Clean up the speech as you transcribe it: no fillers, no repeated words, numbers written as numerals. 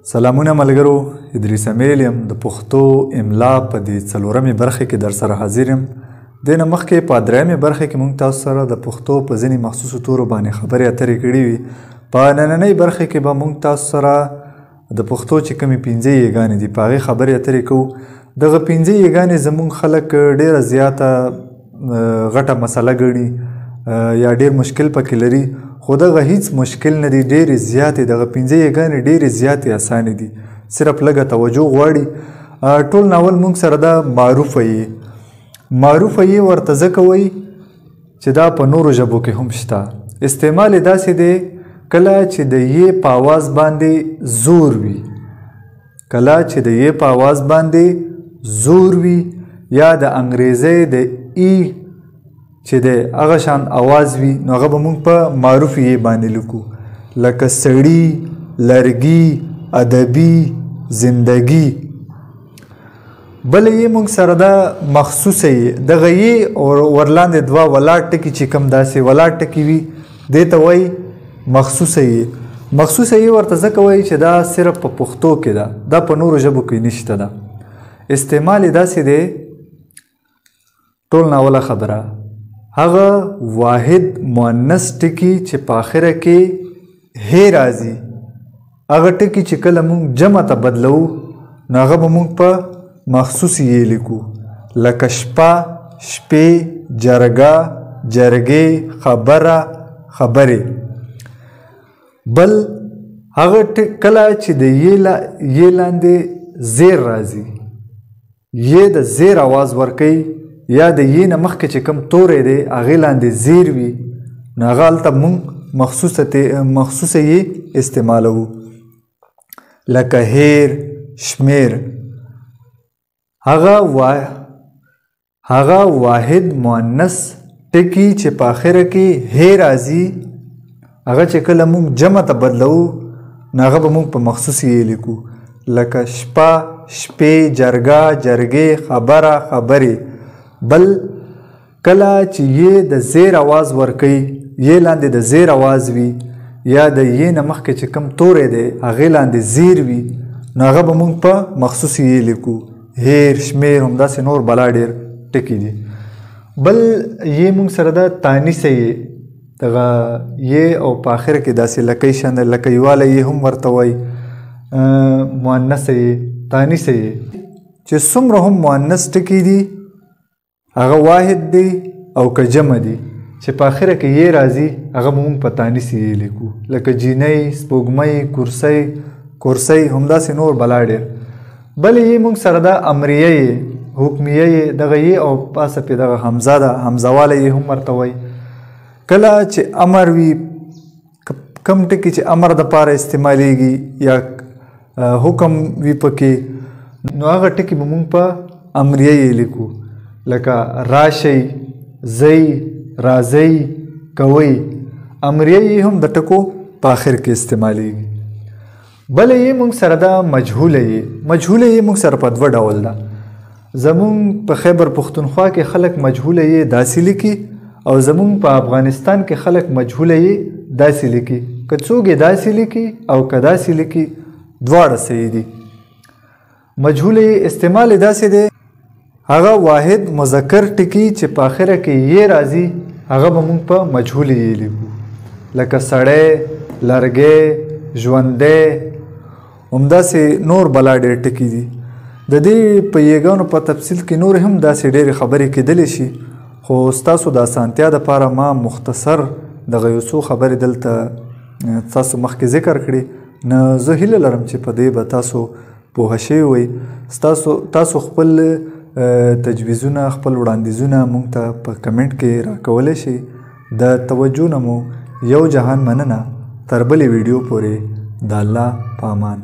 سلامونه ملګرو، ادریس امیل یم د پښتو املا په دې څلورمې برخه کې در سره حاضر یم. دې نه مخکې په درېیمې برخه کې موږ تاسو سره د پښتو په ځینې مخصوصو تورو باندې خبرې اترې کړې وي. په نننۍ برخه کې به موږ تاسو سره د پښتو چې کومې 5 یګانې دي په هغې خبرې اترې کوو. دغه 5 یګانې زموږ خلک ډېره زیاته غټه مسله ګڼي یا ډېر مشکل پکې لري، خو دغه هیڅ مشکل نه دی. ډېرې زیاتې دغه 5 یګانې ډېرې زیاتې اسانې دي، صرف لږه توجه غواړي. ټول ناول موږ سره دا معروفه یې ورته ځکه وایي چې دا په نورو ژبو کې هم شته. استعمال یې داسې دی کله چې د یې په آواز باندې زور وي، یا د انګریزۍ د ای چې د هغه شان آواز وي، نو هغه به موږ په معروف یې باندې لیکو، لکه سړي، لرګي، ادبي، زندګي. بل یې موږ سره دا مخصوصه یې دغه یې ورلاندې دوه ولاړ ټکي چې کوم داسې ولاړ ټکي وي دې ته وایي مخصوصه یې. مخصوصه یې ورته ځکه وایي چې دا صرف په پښتو کې ده، دا په نورو ژبو کې نشته ده. استعمال یې داسې دی، ټول ناوله خبره، هغه واحد مؤنث ټکي چې په آخره کې هی راځي، هغه ټکي چې کله موږ جمع ته بدلو نو هغه به موږ په مخصوص یې لیکو، لکه شپه، شپې، جرګه، جرګې، خبره، خبرې. بل هغه کله چې د یې لاندې زیر راځي، یې د زیر آواز ورکوي، یا د یې نه مخکې چې کوم توری دی هغې لاندې زیر وي، نو هغه هلته موږ مخصوصه یې استعمالوو، لکه هیر، شمیر. هغه واحد مؤنث ټکي چې په آخره کې هی راځي، هغه چې کله موږ جمع ته بدلو نو هغه به موږ په مخصوص یې لیکو، لکه شپه، شپې، جرګه، جرګې، خبره، خبرې. بل کله چې یې د زیر آواز ورکوي، یې لاندې د زیر آواز وي، یا د یې نه مخکې چې کوم توری دی هغې لاندې زیر وي، نو هغه به موږ په مخصوص یې لیکو، هیر، شمیر، همداسې نور بلا ډېر ټکي دي. بل یې موږ سره ده تانیثه یې، دغه یې او په آخر کې داسې لکۍ شان ده، لکۍ واله یې هم ورته وایي، مؤنثه یې، تانیثه یې. چې څومره هم مؤنث ټکي دي هغه واحد دی او که جمع دی چې په آخره کې یې راځي هغه به موږ په تانیث یې لیکو، لکه جینۍ، سپوږمۍ، کورسۍ، همداسې نور بلا ډېر. بل یې موږ سره ده امریه یې، حکمیه یې، دغه یې او پاسه پې دغه حمزه ده، حمزه واله یې هم ورته وایي. کله چې امر وي، کم ټکي چې امر دپاره استعمالیږي یا حکم وي پکې، نو هغه ټکي به موږ په امریه یې لیکو، لکه راشئ، ځئ، راځئ، کوئ. امریه یې هم د ټکو په آخر کې استعمالیږي. بله یې موږ سره ده مجهوله یې. مجهوله یې موږ سره په 2 ډول ده. زموږ په خیبر پښتونخوا کې خلک مجهوله یې داسې لیکي، او زموږ په افغانستان کې خلک مجهوله یې داسې لیکي. که څوک یې داسې لیکي او که داسې لیکي دواړه صحیح دي. مجهوله یې استعمال یې داسې دی، هغه واحد مذکر ټکي چې په آخره کې یې راځي هغه به موږ په مجهوله یې لیکو، لکه سړی، لرګی، ژوندی، همداسې نور بلا ډېر ټکي دي. د دې په یګانو په تفصیل کې نور هم داسې ډېرې خبرې کېدلی شي، خو ستاسو د اسانتیا دپاره ما مختصر دغه یو څو خبرې دلته تاسو مخکې ذکر کړي. نو زه هیله لرم چې په دې به تاسو پوهه شوي وئ. تاسو خپل تجویزونه، خپل وړاندیزونه موږ ته په کمنټ کې راکولی شئ. د توجه نه مو یو جهان مننه. تر بلې ویډیو پورې د الله په امان.